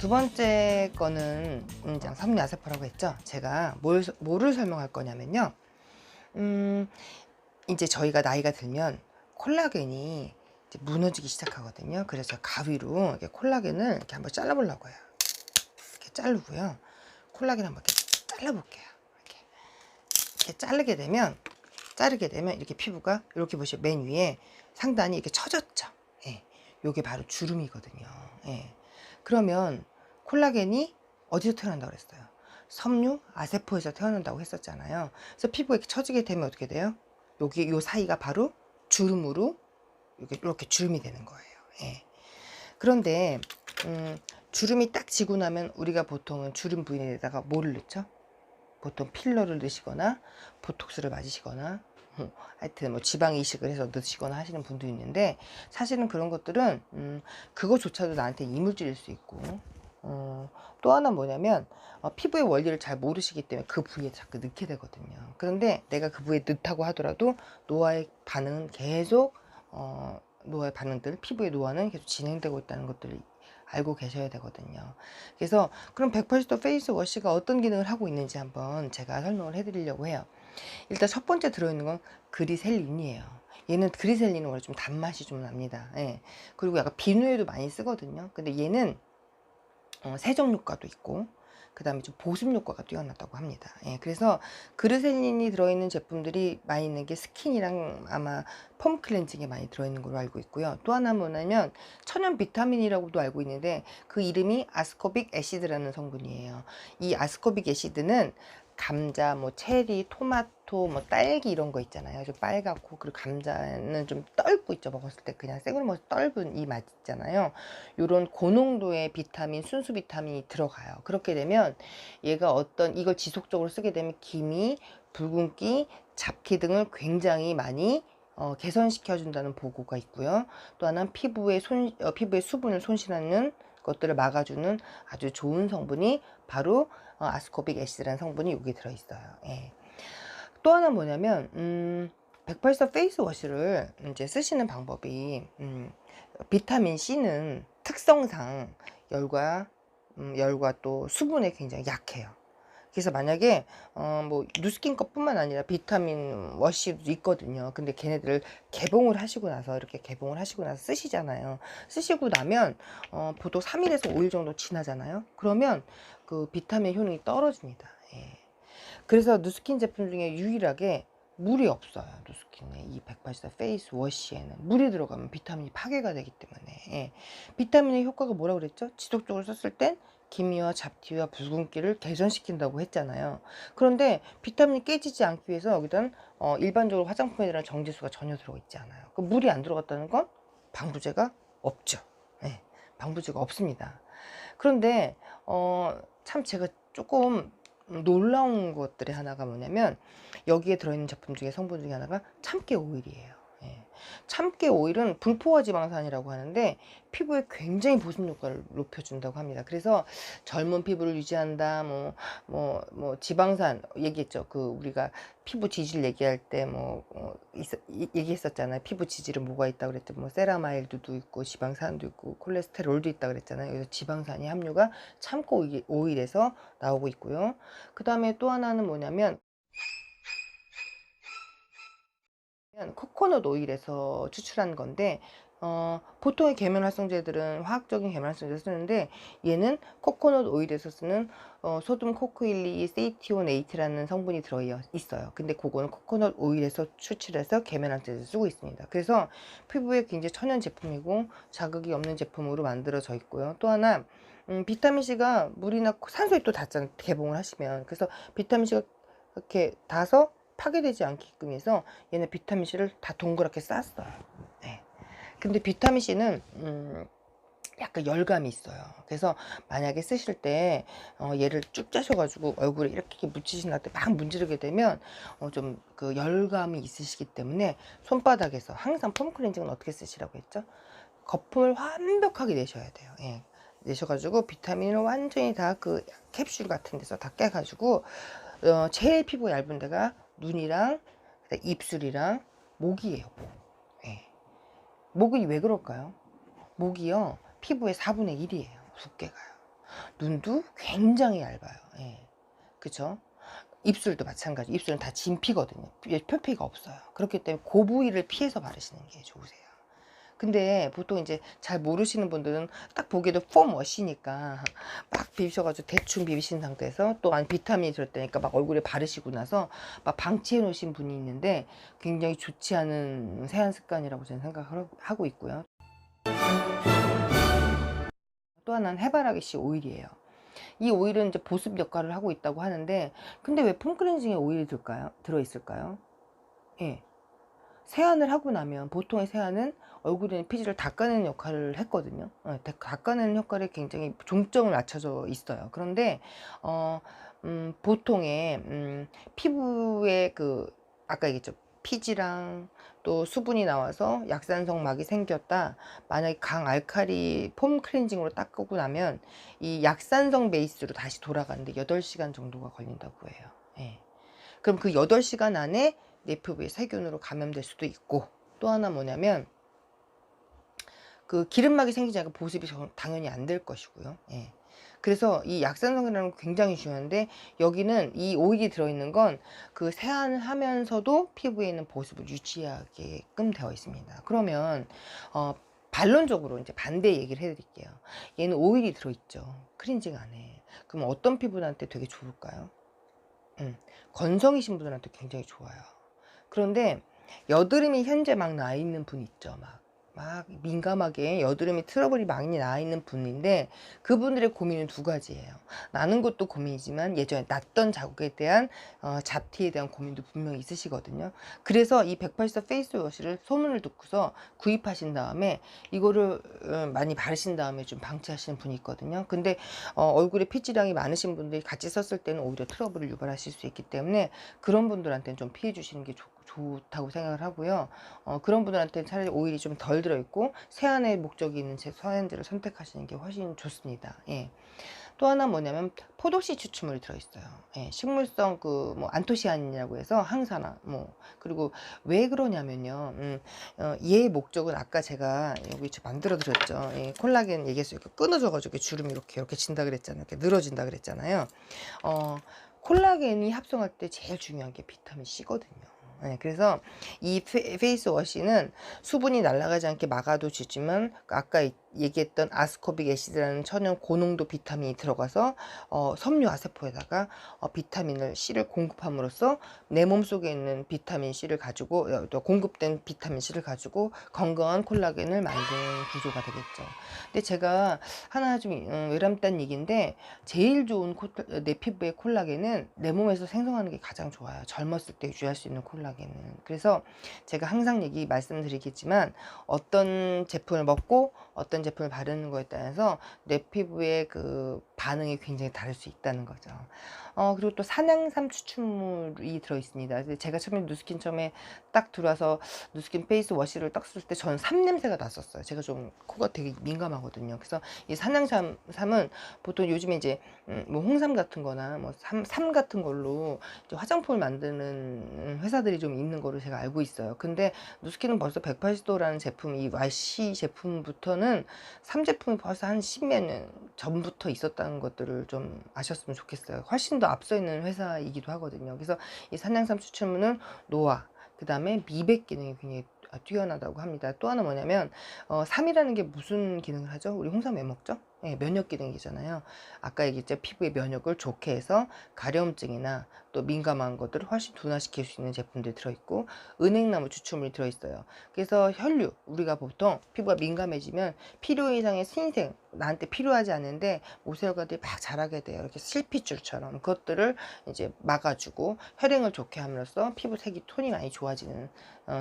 두 번째 거는 섬유 아세포라고 했죠. 제가 뭐를 설명할 거냐면요. 이제 저희가 나이가 들면 콜라겐이 이제 무너지기 시작하거든요. 그래서 가위로 이렇게 콜라겐을 이렇게 한번 잘라보려고 해요. 이렇게 자르고요. 콜라겐 한번 이렇게 잘라볼게요. 이렇게 자르게 되면 이렇게 피부가 이렇게 보시면 맨 위에 상단이 이렇게 처졌죠. 예. 요게 바로 주름이거든요. 예. 그러면 콜라겐이 어디서 태어난다고 그랬어요? 섬유 아세포에서 태어난다고 했었잖아요. 그래서 피부가 이렇게 처지게 되면 어떻게 돼요? 여기 요 사이가 바로 주름으로 이렇게 주름이 되는 거예요. 예. 그런데 주름이 딱 지고 나면 우리가 보통은 주름 부위에다가 뭐를 넣죠? 보통 필러를 넣으시거나 보톡스를 맞으시거나 하여튼 뭐 지방 이식을 해서 넣으시거나 하시는 분도 있는데, 사실은 그런 것들은 그거조차도 나한테 이물질일 수 있고, 또 하나 뭐냐면 피부의 원리를 잘 모르시기 때문에 그 부위에 자꾸 넣게 되거든요. 그런데 내가 그 부위에 넣다고 하더라도 노화의 반응은 계속 노화의 반응들, 피부의 노화는 계속 진행되고 있다는 것들을 알고 계셔야 되거든요. 그래서 그럼 180도 페이스 워시가 어떤 기능을 하고 있는지 한번 제가 설명을 해드리려고 해요. 일단 첫 번째 들어있는 건 그리셀린이에요. 얘는 그리셀린은 원래 좀 단맛이 좀 납니다. 예. 그리고 약간 비누에도 많이 쓰거든요. 근데 얘는 세정 효과도 있고, 그 다음에 좀 보습 효과가 뛰어났다고 합니다. 예, 그래서 그르셀린이 들어있는 제품들이 많이 있는 게 스킨이랑 아마 폼 클렌징에 많이 들어있는 걸로 알고 있고요. 또 하나 뭐냐면 천연 비타민이라고도 알고 있는데 그 이름이 아스코빅 애시드라는 성분이에요. 이 아스코빅 애시드는 감자, 뭐 체리, 토마토, 뭐 딸기 이런 거 있잖아요. 좀 빨갛고, 그리고 감자는 좀 떫고 있죠. 먹었을 때 그냥 생으로 먹어서 떫은 이 맛 있잖아요. 요런 고농도의 비타민, 순수 비타민이 들어가요. 그렇게 되면 얘가 이걸 지속적으로 쓰게 되면 기미, 붉은기, 잡티 등을 굉장히 많이 개선시켜 준다는 보고가 있고요. 또 하나는 피부의 수분을 손실하는 것들을 막아주는 아주 좋은 성분이 바로 아스코빅 애시드라는 성분이 여기 들어있어요. 예. 또 하나 뭐냐면 184 페이스 워시를 이제 쓰시는 방법이, 비타민 C는 특성상 열과 또 수분에 굉장히 약해요. 그래서 만약에 뭐 누스킨 것뿐만 아니라 비타민 워시도 있거든요. 근데 걔네들을 개봉을 하시고 나서 쓰시잖아요. 쓰시고 나면 보통 3일에서 5일 정도 지나잖아요. 그러면 그 비타민 효능이 떨어집니다. 예. 그래서 누스킨 제품 중에 유일하게 물이 없어요. 누스킨에 이 184 페이스 워시에는 물이 들어가면 비타민이 파괴가 되기 때문에. 예. 비타민의 효과가 뭐라고 그랬죠? 지속적으로 썼을 땐 기미와 잡티와 붉은기를 개선시킨다고 했잖아요. 그런데 비타민이 깨지지 않기 위해서 여기단 일반적으로 화장품에 대한 정제수가 전혀 들어있지 않아요. 그 물이 안 들어갔다는 건 방부제가 없죠. 예. 방부제가 없습니다. 그런데 참 제가 조금 놀라운 것들의 하나가 뭐냐면, 여기에 들어있는 제품 중에 성분 중에 하나가 참깨 오일이에요. 예. 참깨 오일은 불포화 지방산이라고 하는데 피부에 굉장히 보습 효과를 높여준다고 합니다. 그래서 젊은 피부를 유지한다, 뭐 지방산 얘기했죠. 그 우리가 피부 지질 얘기할 때 얘기했었잖아요. 피부 지질은 뭐가 있다고 그랬죠. 뭐 세라마일드도 있고 지방산도 있고 콜레스테롤도 있다고 그랬잖아요. 그래서 지방산이 함유가 참깨 오일에서 나오고 있고요. 그 다음에 또 하나는 뭐냐면 코코넛 오일에서 추출한 건데, 보통의 계면활성제들은 화학적인 계면활성제를 쓰는데 얘는 코코넛 오일에서 쓰는 소듐 코크일리 세이티오네이트라는 성분이 들어있어요. 근데 그거는 코코넛 오일에서 추출해서 계면활성제를 쓰고 있습니다. 그래서 피부에 굉장히 천연 제품이고 자극이 없는 제품으로 만들어져 있고요. 또 하나 비타민C가 물이나 산소에 또 닿잖아요. 개봉을 하시면. 그래서 비타민C가 이렇게 닿아서 파괴되지 않게끔 해서 얘네 비타민C를 다 동그랗게 쌌어요. 네. 근데 비타민C는 약간 열감이 있어요. 그래서 만약에 쓰실 때 얘를 쭉 짜셔가지고 얼굴에 이렇게 묻히신 때 막 문지르게 되면 좀 그 열감이 있으시기 때문에 손바닥에서 항상 폼 클렌징은 어떻게 쓰시라고 했죠? 거품을 완벽하게 내셔야 돼요. 예. 내셔가지고 비타민을 완전히 다 그 캡슐 같은 데서 다 깨가지고 제일 피부가 얇은 데가 눈이랑 입술이랑 목이에요. 목. 예. 목이 왜 그럴까요? 목이요, 피부의 4분의 1이에요. 두께가요. 눈도 굉장히 얇아요. 예. 그쵸? 입술도 마찬가지. 입술은 다 진피거든요. 표피가 없어요. 그렇기 때문에 그 부위를 피해서 바르시는 게 좋으세요. 근데 보통 이제 잘 모르시는 분들은 딱 보기에도 폼워시니까 막 비비셔가지고 대충 비비신 상태에서 또 안 비타민이 들었다니까 막 얼굴에 바르시고 나서 막 방치해 놓으신 분이 있는데 굉장히 좋지 않은 세안 습관이라고 저는 생각하고 있고요. 또 하나는 해바라기 씨 오일이에요. 이 오일은 이제 보습 역할을 하고 있다고 하는데 근데 왜 폼클렌징에 오일이 들어있을까요? 예. 세안을 하고 나면 보통의 세안은 얼굴에 있는 피지를 닦아내는 역할을 했거든요. 닦아내는 역할에 굉장히 중점을 맞춰져 있어요. 그런데 보통의 피부에 그 아까 얘기했죠. 피지랑 또 수분이 나와서 약산성 막이 생겼다. 만약에 강알칼리 폼 클렌징으로 닦고 나면 이 약산성 베이스로 다시 돌아가는데 8시간 정도가 걸린다고 해요. 예. 그럼 그 8시간 안에 내 피부에 세균으로 감염될 수도 있고 또 하나 뭐냐면 그 기름막이 생기지 않고 보습이 당연히 안 될 것이고요. 예. 그래서 이 약산성이라는 건 굉장히 중요한데 여기는 이 오일이 들어있는 건 그 세안을 하면서도 피부에 있는 보습을 유지하게끔 되어 있습니다. 그러면 반론적으로 이제 반대 얘기를 해드릴게요. 얘는 오일이 들어있죠. 클렌징 안에. 그럼 어떤 피부한테 되게 좋을까요? 건성이신 분들한테 굉장히 좋아요. 그런데 여드름이 현재 막 나 있는 분 있죠. 막 민감하게 여드름이 트러블이 많이 나 있는 분인데 그분들의 고민은 두 가지예요. 나는 것도 고민이지만 예전에 났던 자국에 대한 잡티에 대한 고민도 분명히 있으시거든요. 그래서 이 180도 페이스워시를 소문을 듣고서 구입하신 다음에 이거를 많이 바르신 다음에 좀 방치하시는 분이 있거든요. 근데 얼굴에 피지량이 많으신 분들이 같이 썼을 때는 오히려 트러블을 유발하실 수 있기 때문에 그런 분들한테는 좀 피해 주시는 게 좋다고 생각을 하고요. 그런 분들한테는 차라리 오일이 좀 덜 들어있고 세안의 목적이 있는 제 세안제를 선택하시는 게 훨씬 좋습니다. 예. 또 하나 뭐냐면 포도씨 추출물이 들어있어요. 예, 식물성 그 뭐 안토시아닌이라고 해서 항산화 뭐 그리고 왜 그러냐면요. 얘의 목적은 아까 제가 여기 만들어 드렸죠. 예, 콜라겐 얘기했어요. 끊어져가지고 주름이 이렇게 진다 그랬잖아요. 이렇게 늘어진다 그랬잖아요. 콜라겐이 합성할 때 제일 중요한 게 비타민 C거든요. 네, 그래서 이 페이스 워시는 수분이 날아가지 않게 막아도 주지만 아까 얘기했던 아스코빅 애시드라는 천연 고농도 비타민이 들어가서 섬유화세포에다가 비타민을 C를 공급함으로써 내 몸속에 있는 비타민 C를 가지고 또 공급된 비타민 C를 가지고 건강한 콜라겐을 만드는 구조가 되겠죠. 근데 제가 하나 좀 외람단 얘기인데 제일 좋은 내 피부의 콜라겐은 내 몸에서 생성하는 게 가장 좋아요. 젊었을 때 유지할 수 있는 콜라겐은. 그래서 제가 항상 말씀드리겠지만 어떤 제품을 먹고 어떤 제품을 바르는 거에 따라서 내 피부의 그 반응이 굉장히 다를 수 있다는 거죠. 그리고 또 산양삼 추출물이 들어있습니다. 제가 처음에 딱 들어와서 누스킨 페이스 워시를 딱 쓸 때 저는 삼 냄새가 났었어요. 제가 좀 코가 되게 민감하거든요. 그래서 이 산양삼은 보통 요즘에 이제 뭐 홍삼 같은 거나 뭐 삼 같은 걸로 이제 화장품을 만드는 회사들이 좀 있는 거로 제가 알고 있어요. 근데 누스킨은 벌써 180도라는 제품, 이 YC 제품부터는 3제품이 벌써 한 10몇 년 전부터 있었다는 것들을 좀 아셨으면 좋겠어요. 훨씬 더 앞서 있는 회사이기도 하거든요. 그래서 이 산양삼 추출물은 노화, 그 다음에 미백 기능이 굉장히 뛰어나다고 합니다. 또 하나 뭐냐면 삼이라는 게 무슨 기능을 하죠? 우리 홍삼 왜 먹죠? 네, 면역 기능이잖아요. 아까 얘기했죠. 피부의 면역을 좋게 해서 가려움증이나 또 민감한 것들을 훨씬 둔화시킬 수 있는 제품들이 들어있고 은행나무 추출물이 들어있어요. 그래서 혈류, 우리가 보통 피부가 민감해지면 필요 이상의 신생, 나한테 필요하지 않은데 모세혈관들이 막 자라게 돼요. 이렇게 실핏줄처럼 그것들을 이제 막아주고 혈행을 좋게 함으로써 피부 색이 톤이 많이 좋아지는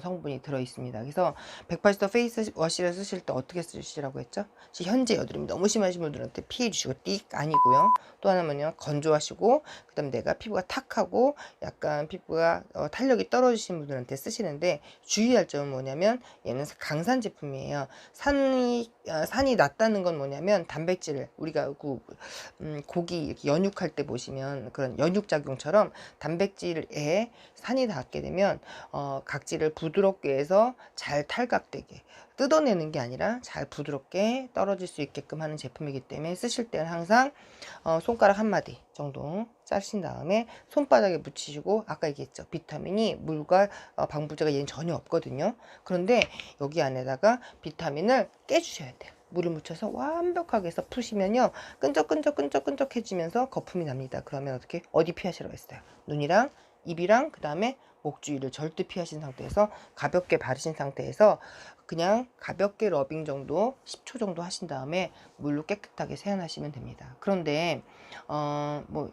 성분이 들어있습니다. 그래서 180도 페이스 워시를 쓰실 때 어떻게 쓰시라고 했죠? 현재 여드름이 너무 심하신 분들한테 피해 주시고 띡 아니고요. 또 하나는요, 건조하시고 그 다음에 내가 피부가 탁하고 약간 피부가 탄력이 떨어지신 분들한테 쓰시는데 주의할 점은 뭐냐면 얘는 강산 제품이에요. 산이 낮다는 건 뭐냐면 단백질, 우리가 고기 이렇게 연육할 때 보시면 그런 연육작용처럼 단백질에 산이 닿게 되면 각질을 부드럽게 해서 잘 탈각되게 뜯어내는 게 아니라 잘 부드럽게 떨어질 수 있게끔 하는 제품이기 때문에 쓰실 때는 항상 손가락 한 마디 정도 짜신 다음에 손바닥에 묻히시고, 아까 얘기했죠, 비타민이 물과 방부제가 얘는 전혀 없거든요. 그런데 여기 안에다가 비타민을 깨주셔야 돼요. 물을 묻혀서 완벽하게 해서 푸시면요, 끈적끈적해지면서 거품이 납니다. 그러면 어떻게, 어디 피하시라고 했어요? 눈이랑 입이랑 그 다음에 목 주위를 절대 피하신 상태에서 가볍게 바르신 상태에서 그냥 가볍게 러빙 정도 10초 정도 하신 다음에 물로 깨끗하게 세안하시면 됩니다. 그런데 뭐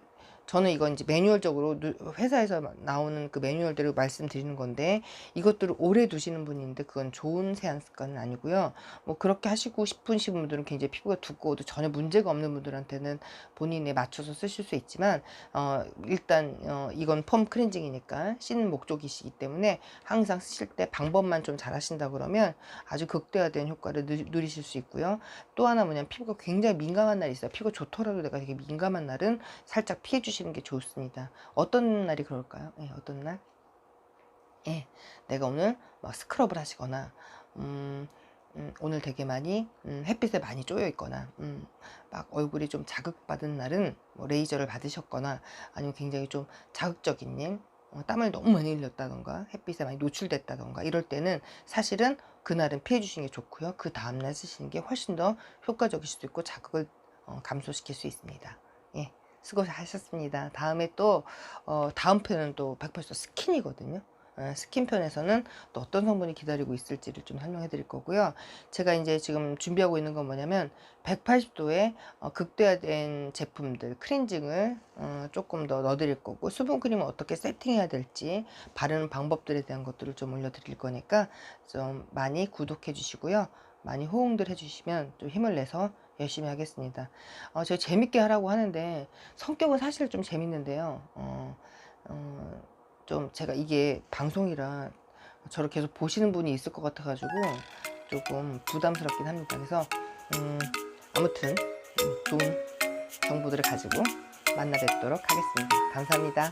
저는 이건 이제 매뉴얼적으로 회사에서 나오는 그 매뉴얼대로 말씀드리는 건데, 이것들을 오래 두시는 분이 있는데 그건 좋은 세안 습관은 아니고요. 뭐 그렇게 하시고 싶으신 분들은 굉장히 피부가 두꺼워도 전혀 문제가 없는 분들한테는 본인에 맞춰서 쓰실 수 있지만, 일단 이건 펌 클렌징이니까 씻는 목적이시기 때문에 항상 쓰실 때 방법만 좀 잘 하신다 그러면 아주 극대화된 효과를 누리실 수 있고요. 또 하나 뭐냐면, 피부가 굉장히 민감한 날이 있어요. 피부가 좋더라도 내가 되게 민감한 날은 살짝 피해 주시는 게 좋습니다. 어떤 날이 그럴까요? 예, 어떤 날? 예, 내가 오늘 막 스크럽을 하시거나, 오늘 되게 많이 햇빛에 많이 쪼여 있거나, 막 얼굴이 좀 자극받은 날은 뭐 레이저를 받으셨거나, 아니면 굉장히 좀 자극적인 일, 땀을 너무 많이 흘렸다던가 햇빛에 많이 노출됐다던가 이럴 때는 사실은 그날은 피해 주시는 게 좋고요. 그 다음날 쓰시는 게 훨씬 더 효과적일 수도 있고 자극을 감소시킬 수 있습니다. 예, 수고하셨습니다. 다음에 또 다음 편은 또 100% 스킨이거든요. 스킨 편에서는 또 어떤 성분이 기다리고 있을지를 좀 설명해 드릴 거고요. 제가 이제 지금 준비하고 있는 건 뭐냐면, 180도의 극대화된 제품들, 클렌징을 조금 더 넣어 드릴 거고, 수분크림을 어떻게 세팅해야 될지, 바르는 방법들에 대한 것들을 좀 올려 드릴 거니까 좀 많이 구독해 주시고요. 많이 호응들 해 주시면 좀 힘을 내서 열심히 하겠습니다. 제가 재밌게 하라고 하는데 성격은 사실 좀 재밌는데요. 좀 제가 이게 방송이라 저를 계속 보시는 분이 있을 것 같아 가지고 조금 부담스럽긴 합니다. 그래서 아무튼 좋은 정보들을 가지고 만나 뵙도록 하겠습니다. 감사합니다.